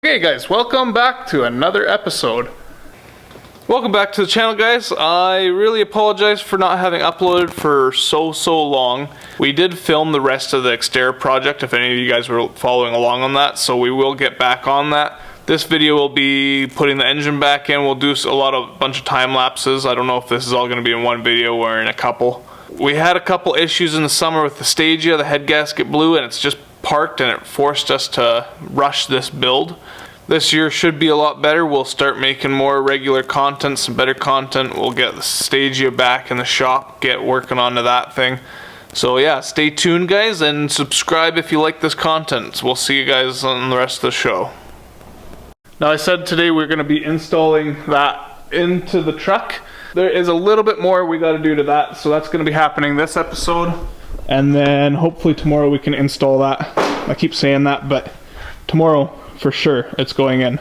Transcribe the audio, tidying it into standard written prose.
Hey guys, welcome back to another episode. Welcome back to the channel, guys. I really apologize for not having uploaded for so long. We did film the rest of the Xterra project, if any of you guys were following along on that, so we will get back on that. This video will be putting the engine back in. We'll do a bunch of time lapses. I don't know if this is all going to be in one video or in a couple. We had a couple issues in the summer with the Stagea. The head gasket blew and it's just parked, and it forced us to rush this build. This year should be a lot better. We'll start making more regular content, some better content. We'll get the Stagea back in the shop, get working onto that thing. So yeah, stay tuned guys, and subscribe if you like this content. We'll see you guys on the rest of the show. Now, I said today we're going to be installing that into the truck. There is a little bit more we got to do to that, so that's going to be happening this episode. And then hopefully tomorrow we can install that. I keep saying that, but tomorrow for sure it's going in.